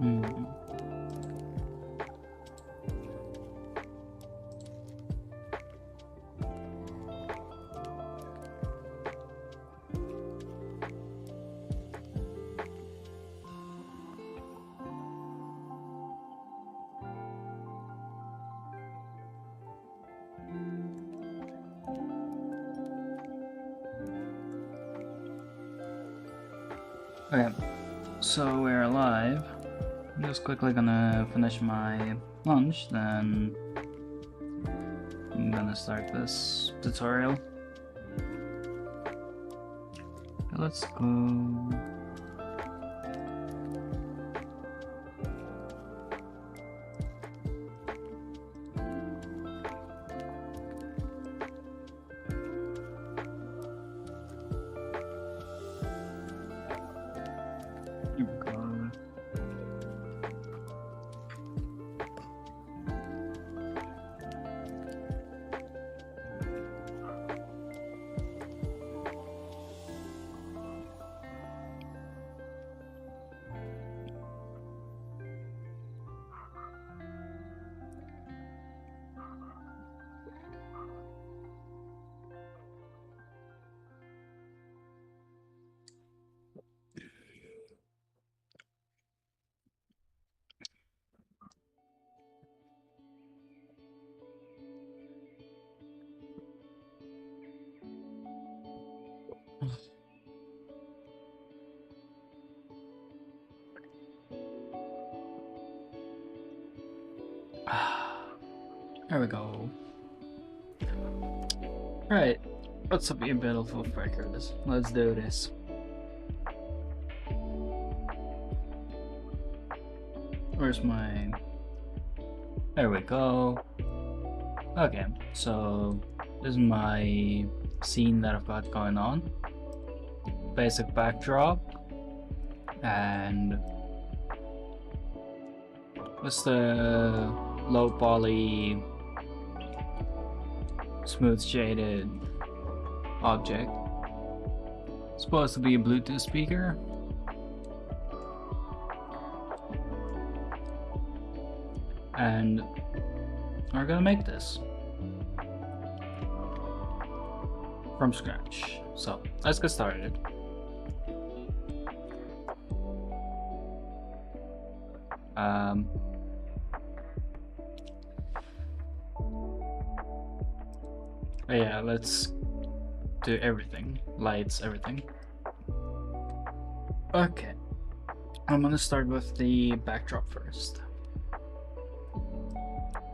Hmm. Okay, so we're live. I'm just quickly gonna finish my lunch, then I'm gonna start this tutorial. Okay, let's go. Here we go. There we go. Right, what's up, you beautiful freckers? Let's do this. Where's my... There we go. Okay, so this is my scene that I've got going on. Basic backdrop. And what's the low poly smooth shaded object? Supposed to be a Bluetooth speaker. And we're gonna make this from scratch. So let's get started. Yeah, let's do everything. Lights, everything. Okay, I'm gonna start with the backdrop first.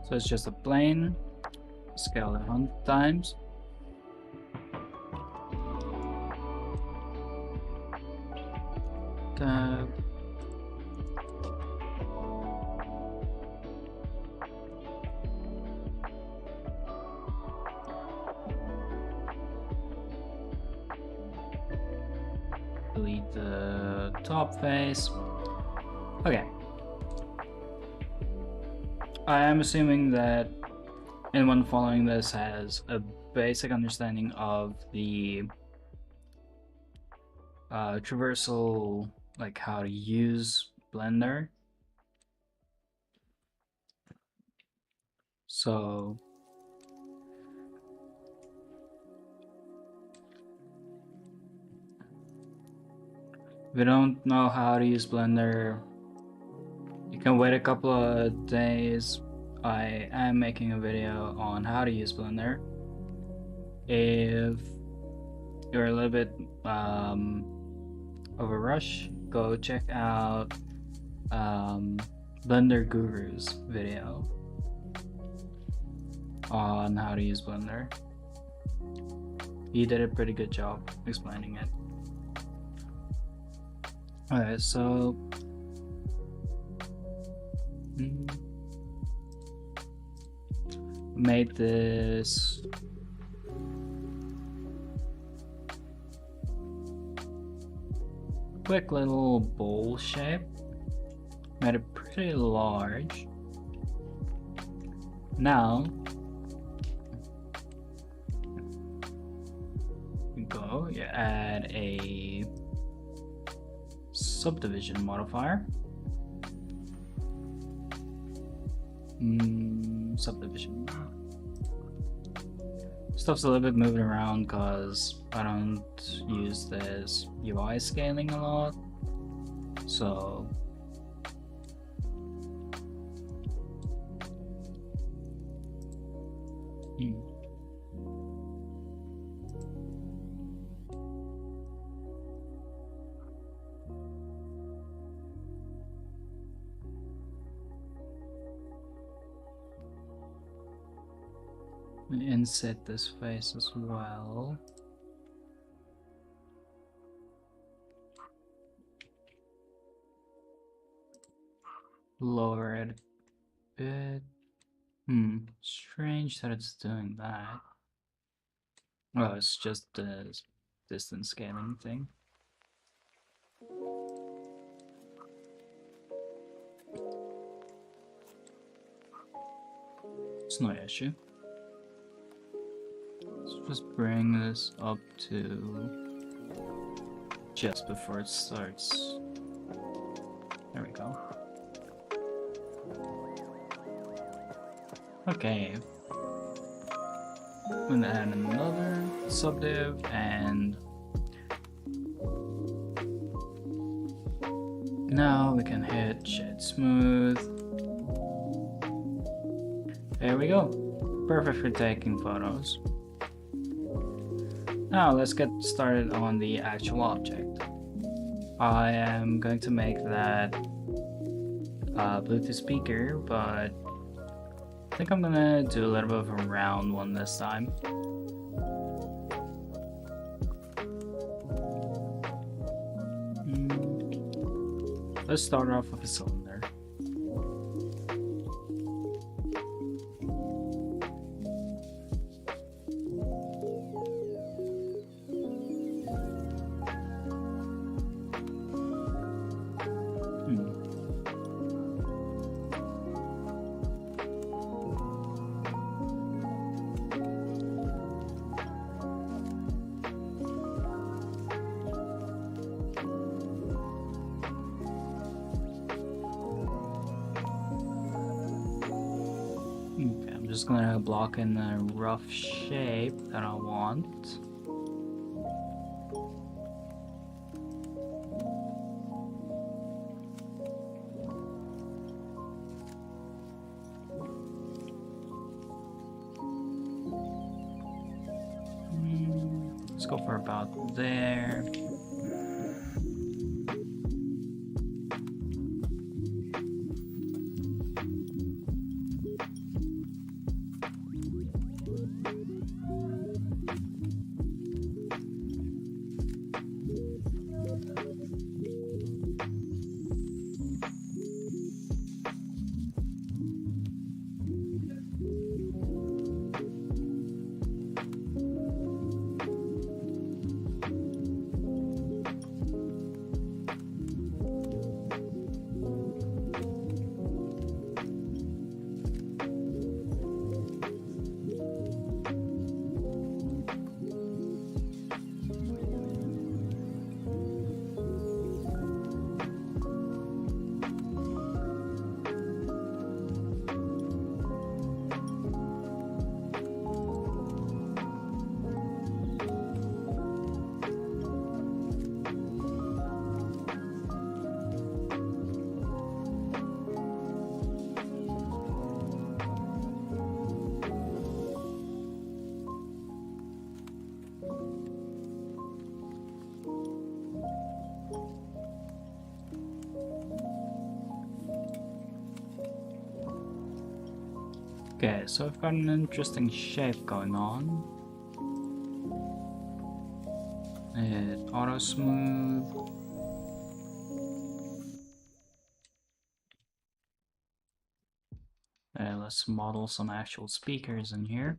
So it's just a plane, scale it 100 times. Delete the top face. Okay. I am assuming that anyone following this has a basic understanding of the traversal, like how to use Blender. So if you don't know how to use Blender, you can wait a couple of days. I am making a video on how to use Blender. If you're a little bit of a rush, go check out Blender Guru's video on how to use Blender. He did a pretty good job explaining it. Alright, so made this quick little bowl shape, made it pretty large. Now you add a subdivision modifier. Subdivision. Stuff's a little bit moving around because I don't use this UI scaling a lot. So inset this face as well. Lower it a bit. Strange that it's doing that. Oh, it's just the distance scaling thing. It's no issue. Let's just bring this up to just before it starts. There we go. Okay. I'm gonna add another subdiv and now we can hit shed smooth. There we go. Perfect for taking photos. Now let's get started on the actual object. I am going to make that Bluetooth speaker, but I think I'm gonna do a little bit of a round one this time. Let's start off with a cylinder. Just gonna block in the rough shape that I want. Let's go for about there. Okay, so I've got an interesting shape going on. Hit auto smooth. Let's model some actual speakers in here.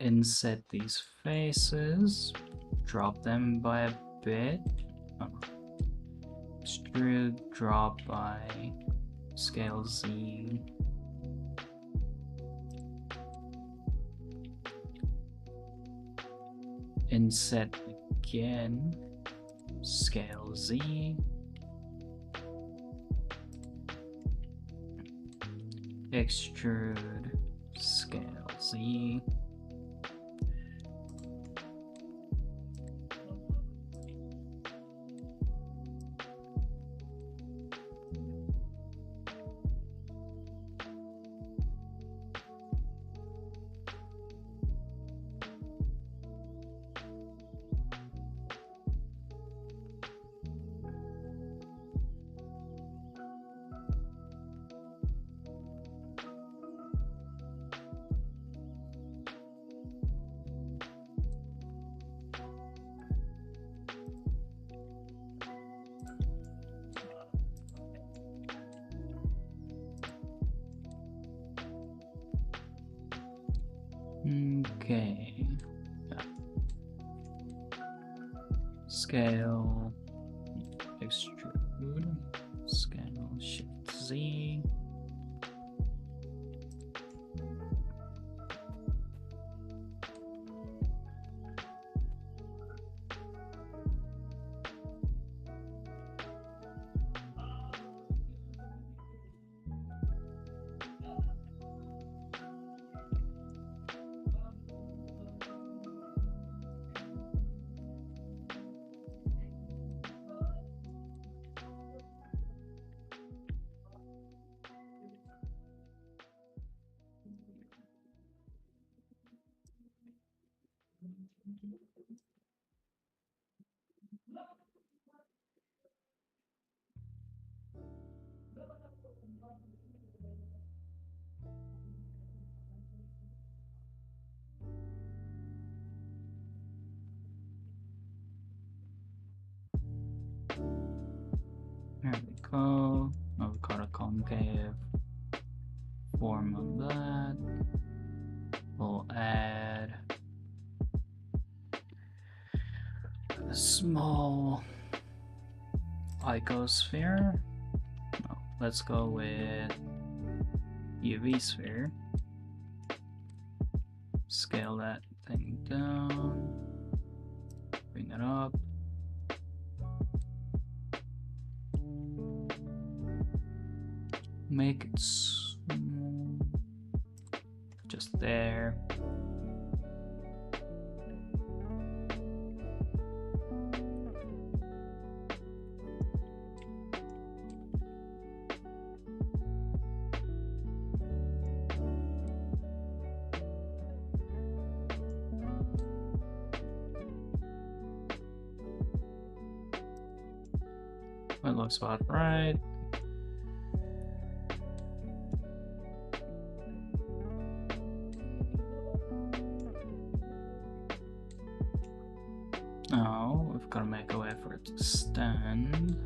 Inset these faces, drop them by a bit. Extrude, drop by scale Z. Inset again. scale Z, extrude, scale Z, okay. Scale, extrude, scale, shift Z. There we go. Oh, we got a concave form of that. We'll add a small icosphere. No, let's go with UV sphere. Scale that thing down. Bring it up. Make it small. Just there. It looks about right. Now we've got to make a way for it to stand.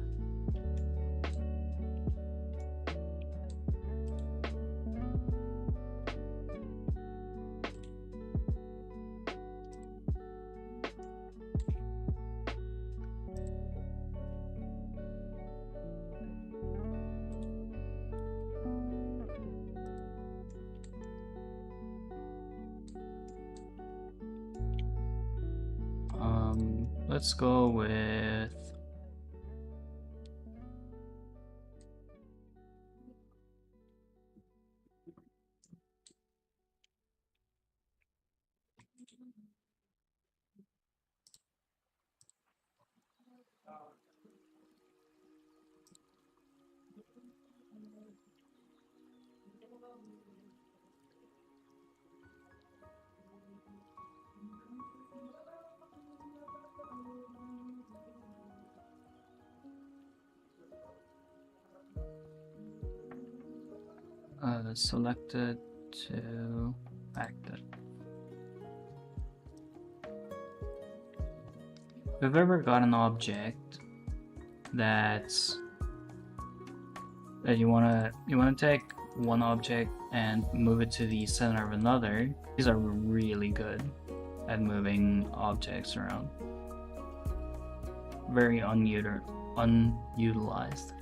Let's go with selected to active. If you've ever got an object that you wanna take one object and move it to the center of another, these are really good at moving objects around. Very underutilized.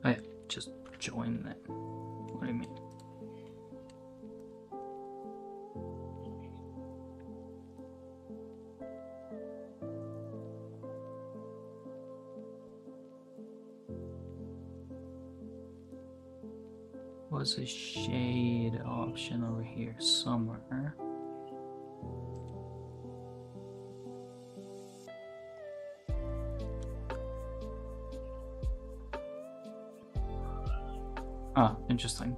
Oh yeah, just join that. What do you mean? Was a shade option over here somewhere? Ah, interesting.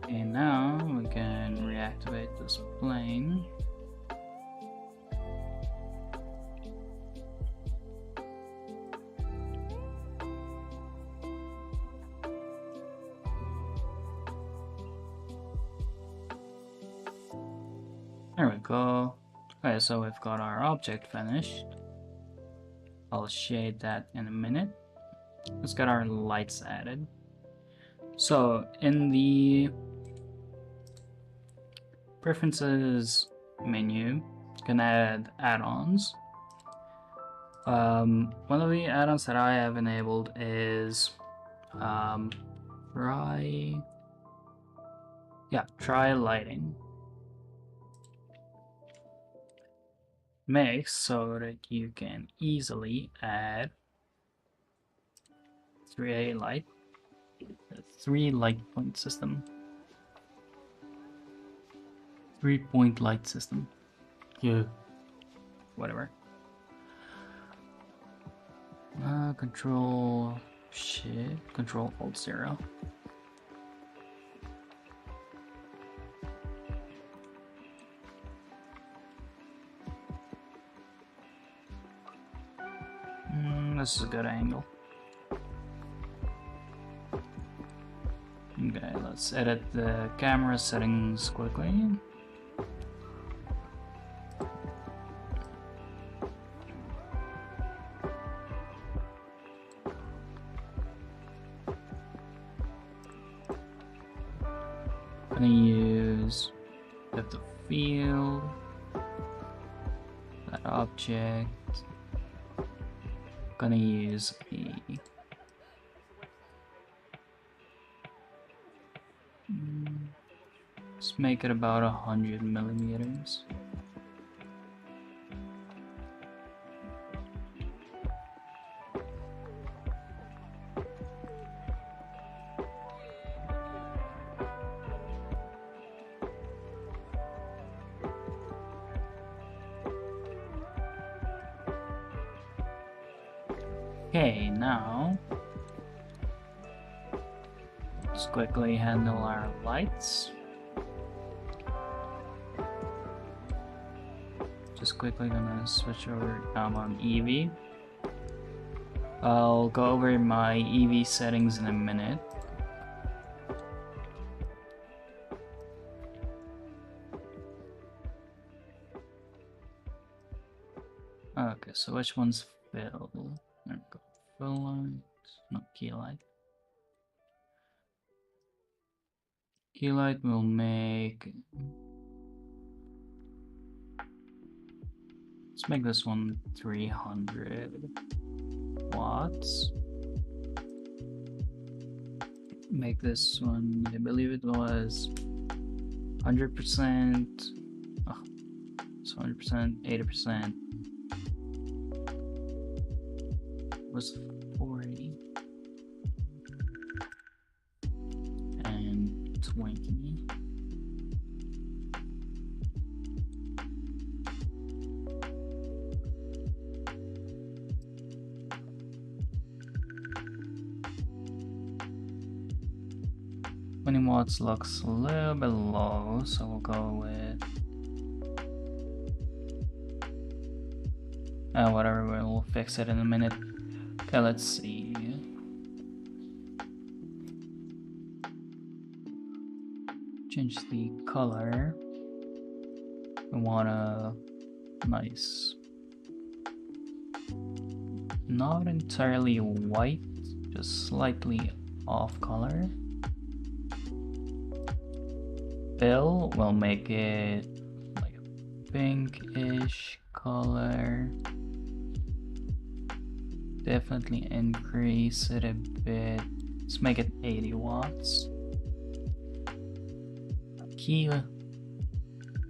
And now we can reactivate this plane. There we go. Okay, so we've got our object finished. I'll shade that in a minute. Let's get our lights added. So in the preferences menu, you can add add-ons. One of the add-ons that I have enabled is try lighting. Makes so that you can easily add 3 light point system. 3-point light system. Yeah. Whatever. Control Alt 0. This is a good angle. Okay, let's edit the camera settings quickly. I'm gonna use depth of field, that object. Gonna use let's make it about 100 millimeters. Okay, now let's quickly handle our lights. Just quickly gonna switch over. I'm on EV. I'll go over my EV settings in a minute. Okay, so which one's fill? fill light, no, key light. Key light will make, let's make this one 300 watts. Make this one, I believe it was 100%, oh, it's 100%, 80%, was 40, and 20. Watts looks a little bit low, so we'll go with whatever, we'll fix it in a minute. Okay, let's see. Change the color. We want a nice, not entirely white, just slightly off color. Fill, we'll make it like a pinkish color. Definitely increase it a bit. Let's make it 80 watts. Key,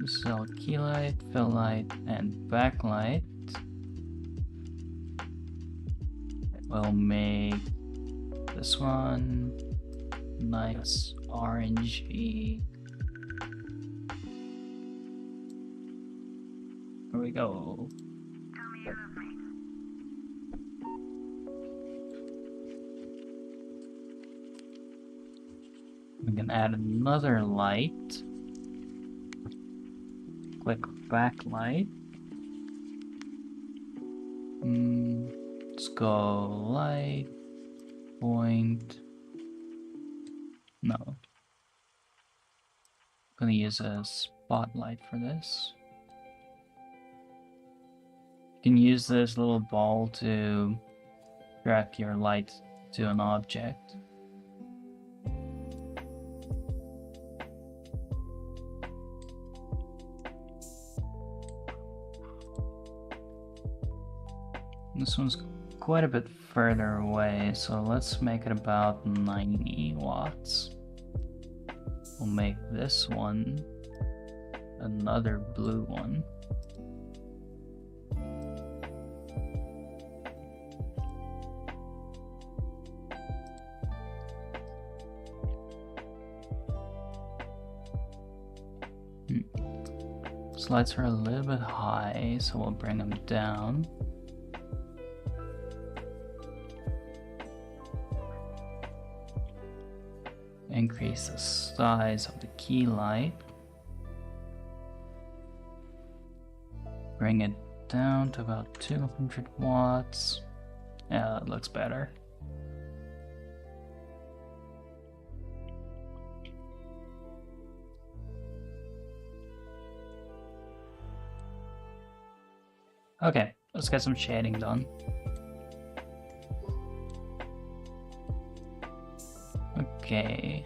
so key light, fill light, and backlight. We'll make this one nice orangey. Here we go. We can add another light. Click backlight. Let's go light, point. No. I'm gonna use a spotlight for this. You can use this little ball to drag your light to an object. This one's quite a bit further away, so let's make it about 90 watts. We'll make this one another blue one. These lights are a little bit high, so we'll bring them down. Increase the size of the key light. Bring it down to about 200 watts. Yeah, that looks better. Okay, let's get some shading done. Okay.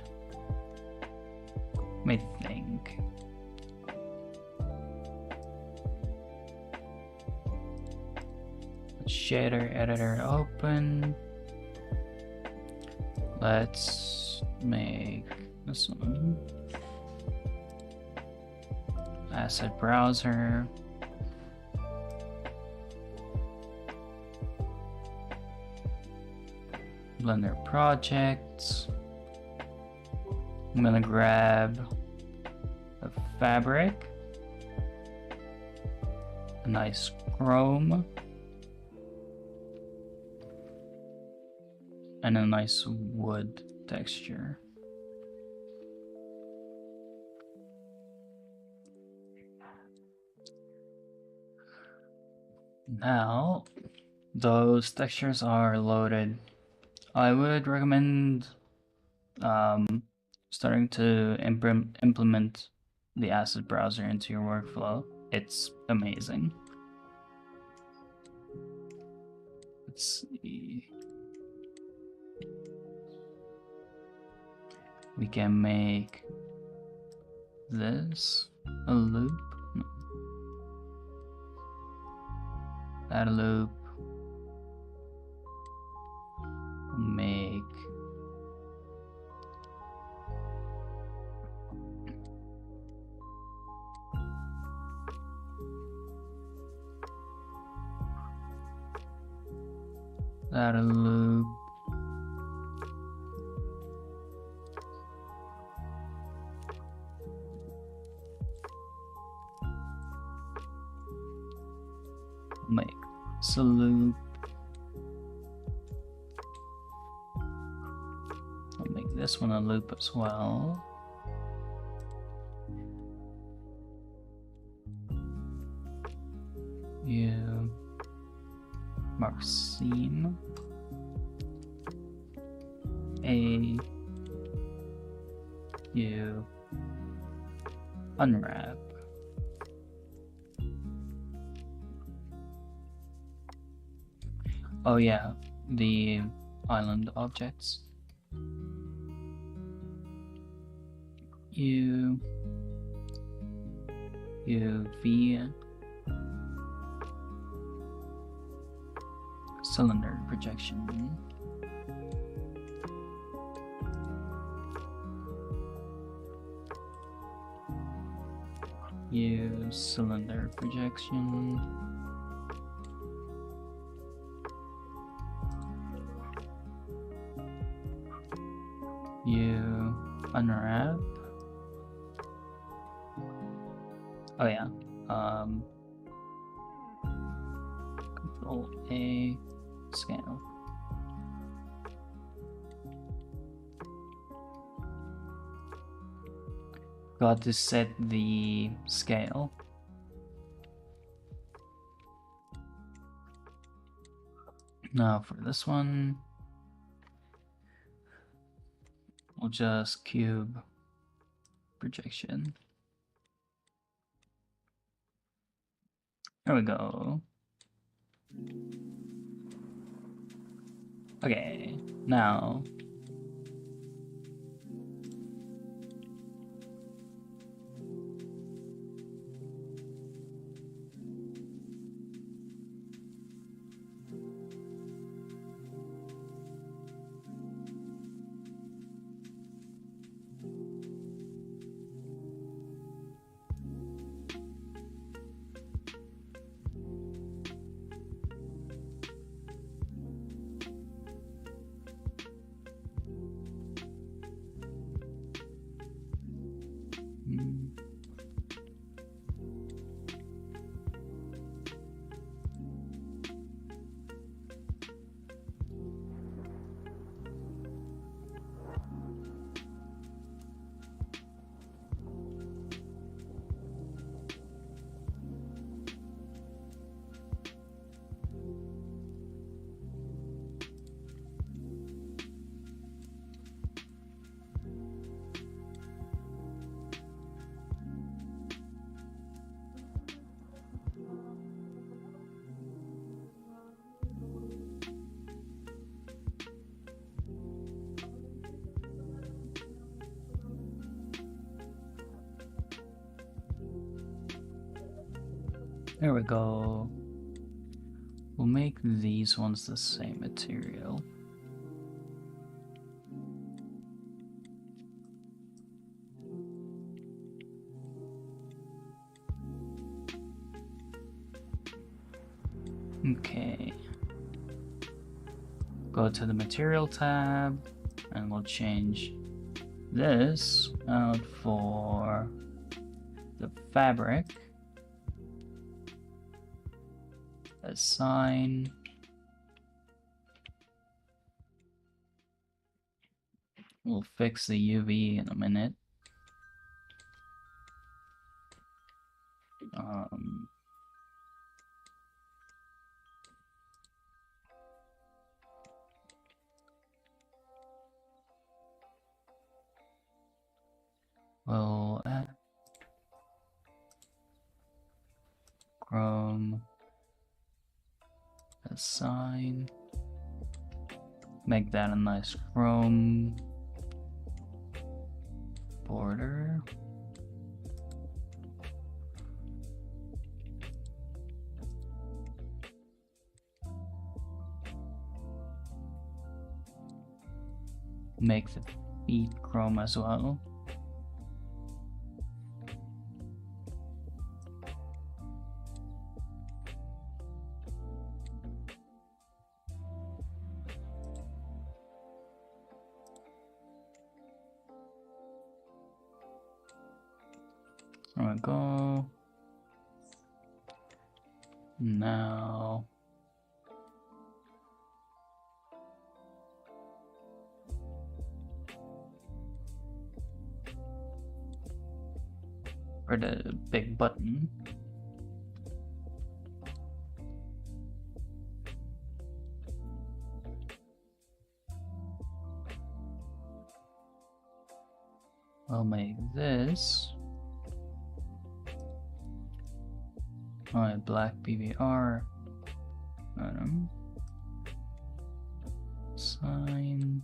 Let me think. Shader editor open. Let's make this one. Asset browser. Blender projects. I'm gonna grab a fabric, a nice chrome, and a nice wood texture. Now, those textures are loaded. I would recommend starting to implement the asset browser into your workflow. It's amazing. Let's see. we can make this a loop, no. That a loop, make that a loop, make this a loop, I'll make this one a loop as well. You mark seam, you unwrap. Oh yeah, the island objects. U V cylinder projection. U cylinder projection. U unwrap. Oh yeah. Control A, scale. Got to set the scale. Now for this one, we'll just cube projection. There we go. Okay, now there we go. We'll make these ones the same material. Okay. Go to the material tab and we'll change this out for the fabric. Assign. We'll fix the UV in a minute. We'll add Chrome. Assign. Make that a nice chrome. border. Make the feet chrome as well. There we go. Now for the big button. I'll make this my black PBR item sign.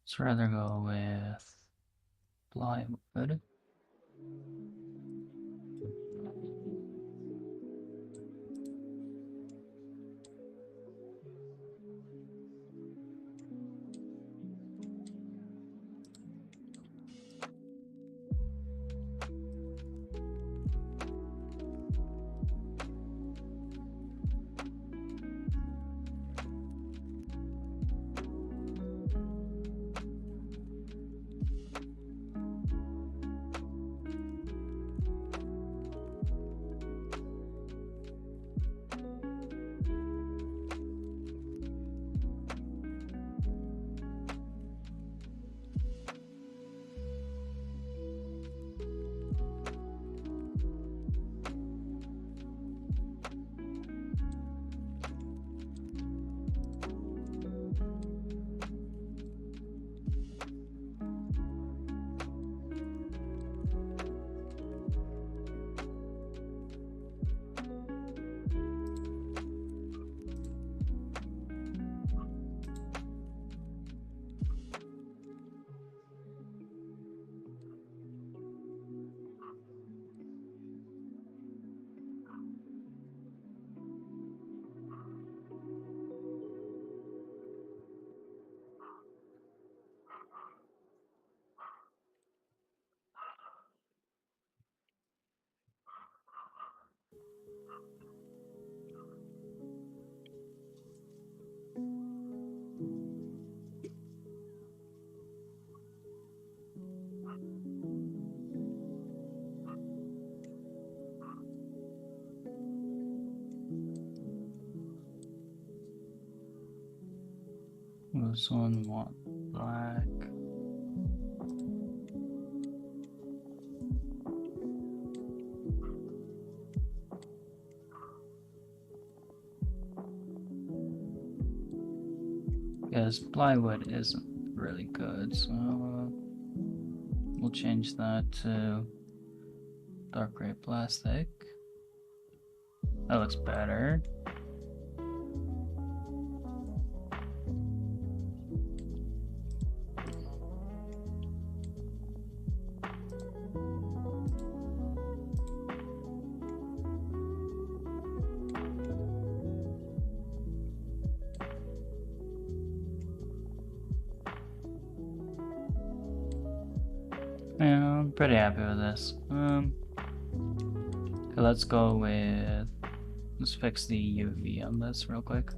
Let's rather go with plywood. This one want black. Because plywood isn't really good, so we'll change that to dark gray plastic. That looks better. Yeah, I'm pretty happy with this. Okay, let's go with, let's fix the UV on this real quick.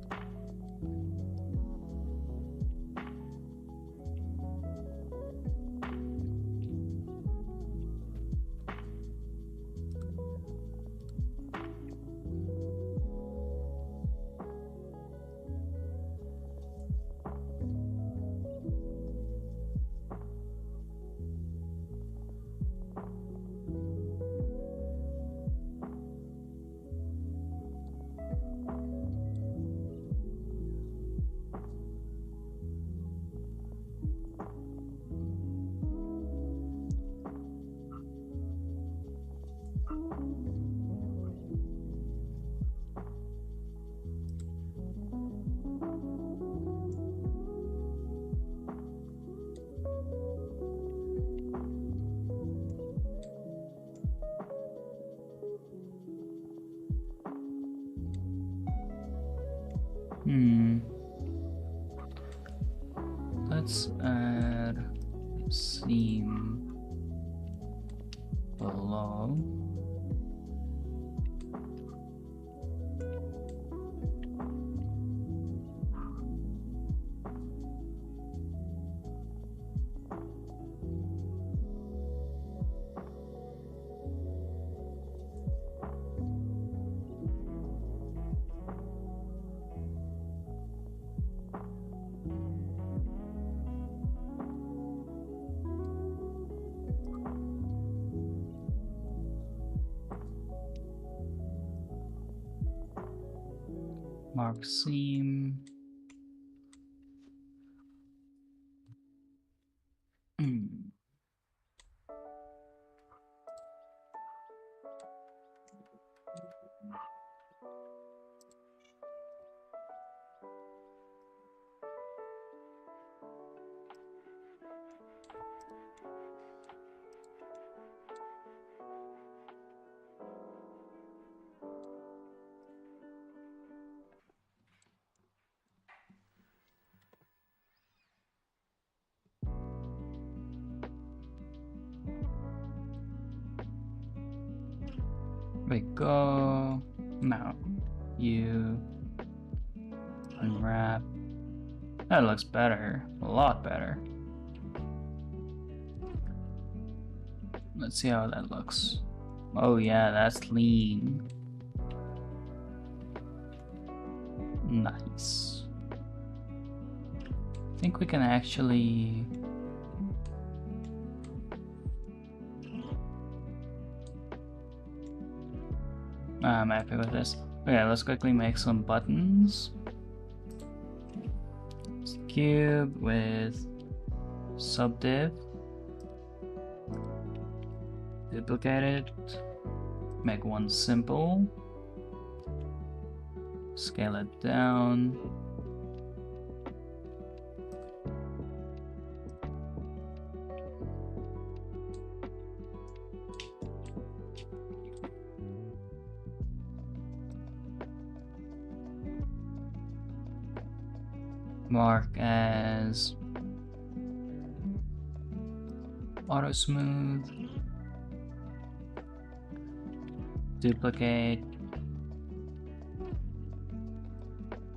Let's add seam below. Mark seam. We go. Now you unwrap. That looks better, a lot better. Let's see how that looks. Oh yeah, that's lean. Nice. I think we can actually I'm happy with this. Okay, let's quickly make some buttons. Cube with subdiv. Duplicate it. Make one simple. Scale it down. Mark as auto smooth. Duplicate.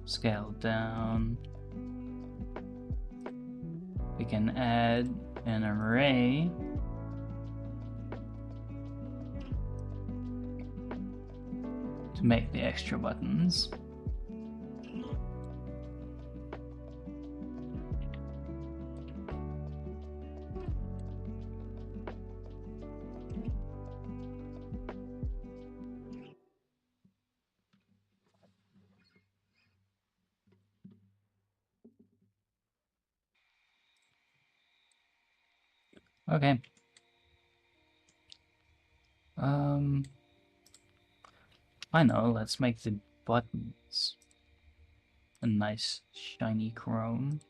Scale down. We can add an array to make the extra buttons. Okay. I know, let's make the buttons a nice shiny chrome.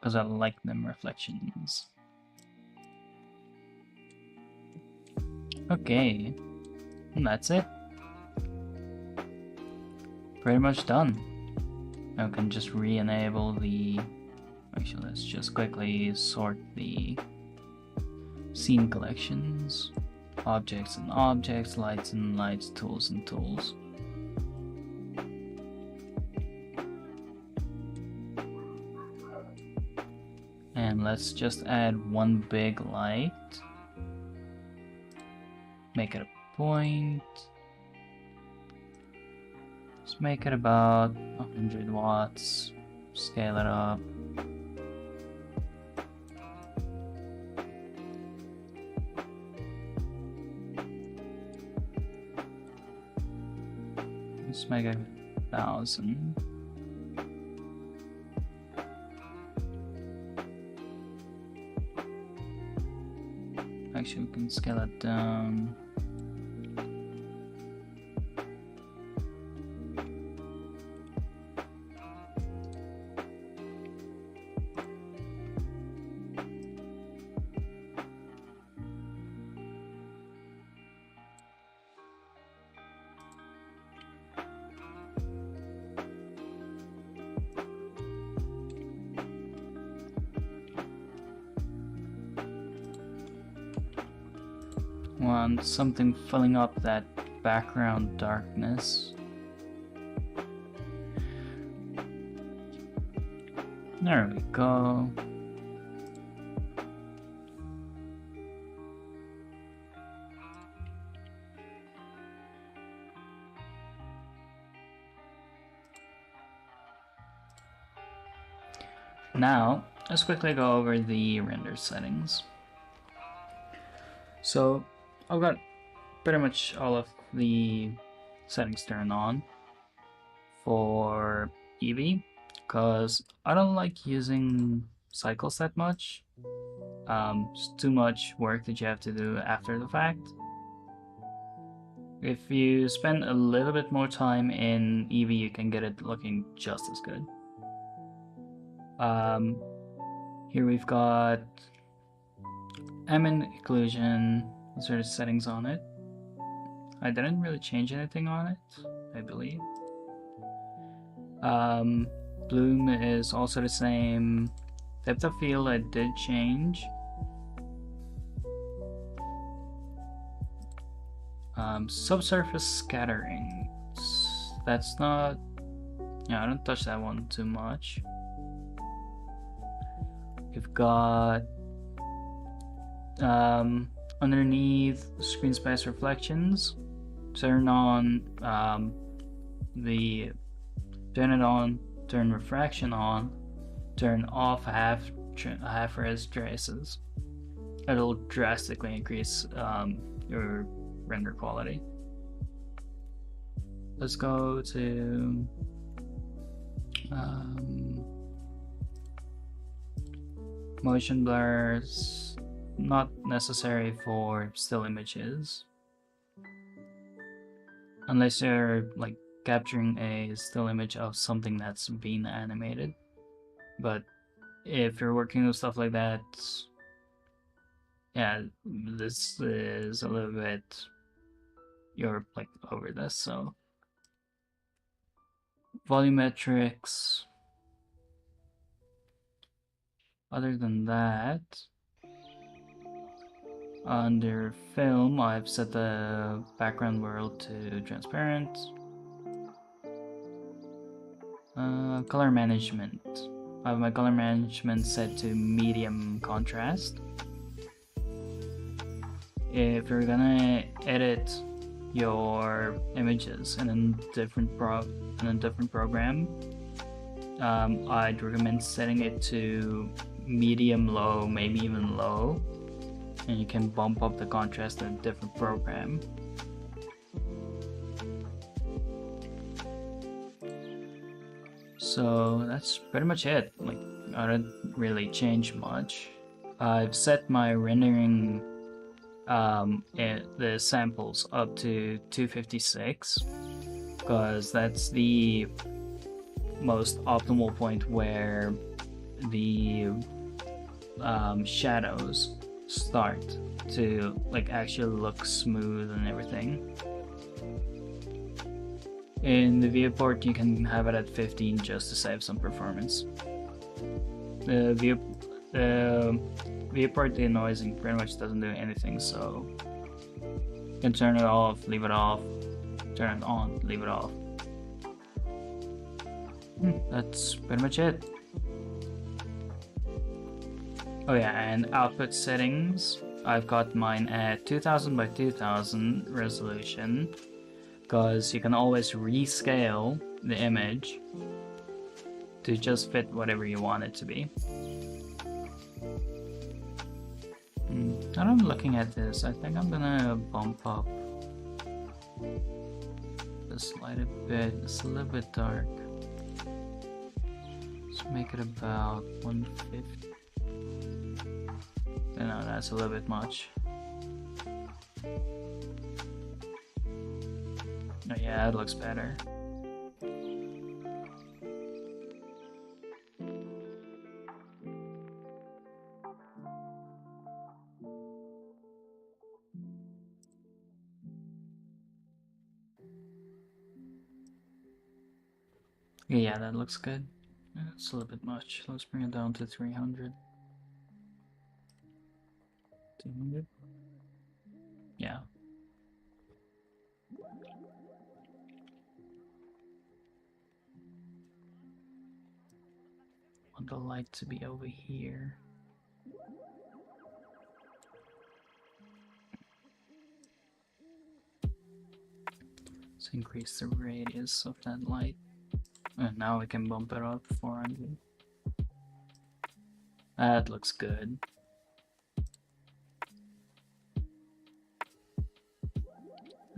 Because I like them reflections. Okay, and that's it. Pretty much done. Now we can just re-enable the... Actually, let's just quickly sort the scene collections. Objects and objects, lights and lights, tools and tools. And let's just add one big light. Make it a point. Let's make it about 100 watts. Scale it up. Let's make it 1,000. Actually, we can scale it down. Want something filling up that background darkness. There we go. Now, let's quickly go over the render settings. So, I've got pretty much all of the settings turned on for Eevee, because I don't like using cycles that much. It's too much work that you have to do after the fact. If you spend a little bit more time in Eevee, you can get it looking just as good. Here we've got ambient occlusion. These are the settings on it. I didn't really change anything on it, I believe. Bloom is also the same. Depth of field I did change. Subsurface scattering. That's not... Yeah, I don't touch that one too much. We've got underneath screen space reflections. Turn on turn it on, turn refraction on, turn off half-res traces. It'll drastically increase your render quality. Let's go to motion blurs, not necessary for still images, unless you're like capturing a still image of something that's being animated. But if you're working with stuff like that, yeah, this is a little bit, you're like over this. So volumetrics, other than that, under film I've set the background world to transparent. Color management, I have my color management set to medium contrast. If you're gonna edit your images in a different program, I'd recommend setting it to medium low, maybe even low, and you can bump up the contrast in a different program. So that's pretty much it. Like, I don't really change much. I've set my rendering the samples up to 256 because that's the most optimal point where the shadows start to like actually look smooth and everything. In the viewport you can have it at 15 just to save some performance. The viewport denoising pretty much doesn't do anything, so you can turn it off, leave it off, turn it on, leave it off. That's pretty much it. Oh yeah, and output settings, I've got mine at 2000 by 2000 resolution, because you can always rescale the image to just fit whatever you want it to be. Now I'm looking at this, I think I'm gonna bump up this light a bit. It's a little bit dark. Let's make it about 150. No, that's a little bit much. Oh yeah, it looks better. Yeah, that looks good. It's a little bit much. Let's bring it down to 300. 200? Yeah, Yeah. Want the light to be over here. Let's increase the radius of that light. And now we can bump it up 400. That looks good.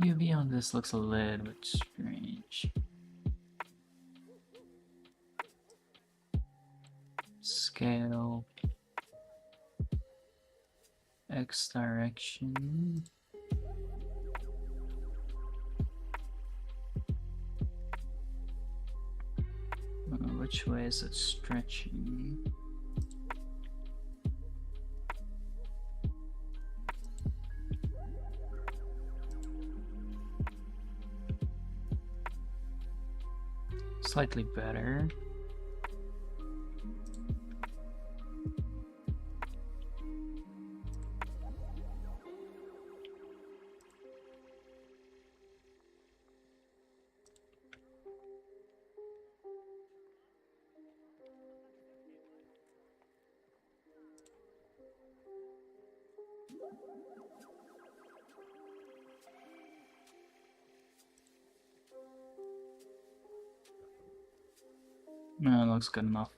UV on this looks a little bit strange. Scale. X direction. Which way is it stretching? Slightly better. No, it looks good enough.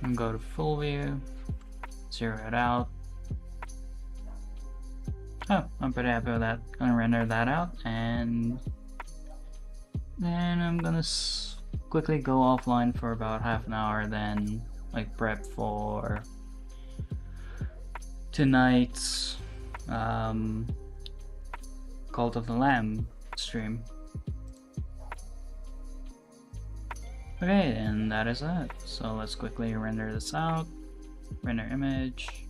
And go to full view, zero it out. Oh, I'm pretty happy with that. Gonna render that out, and then I'm gonna quickly go offline for about half an hour, then like prep for tonight's Cult of the Lamb stream. Okay, and that is it. So let's quickly render this out. Render image.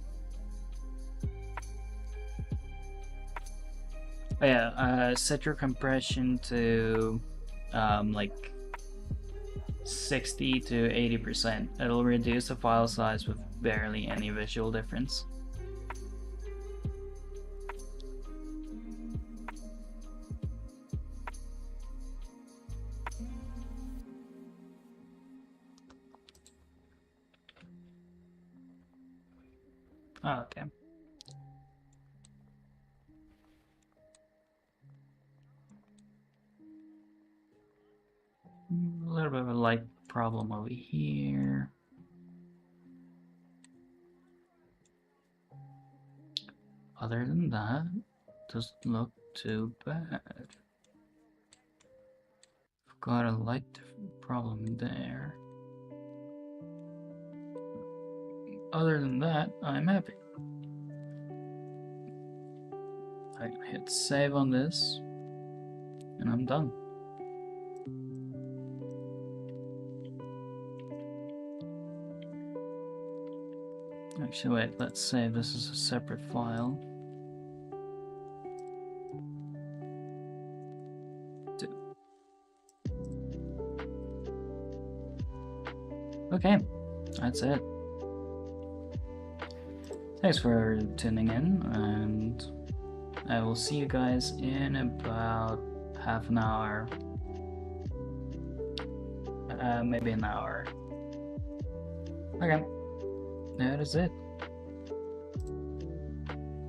Oh yeah, set your compression to like 60 to 80%. It'll reduce the file size with barely any visual difference. Oh, okay. A little bit of a light problem over here. Other than that, doesn't look too bad. Got a light problem there. Other than that, I'm happy. I hit save on this, and I'm done. Actually, wait, let's save this as a separate file. Okay, that's it. Thanks for tuning in, and I will see you guys in about half an hour. Maybe an hour. Okay, that is it.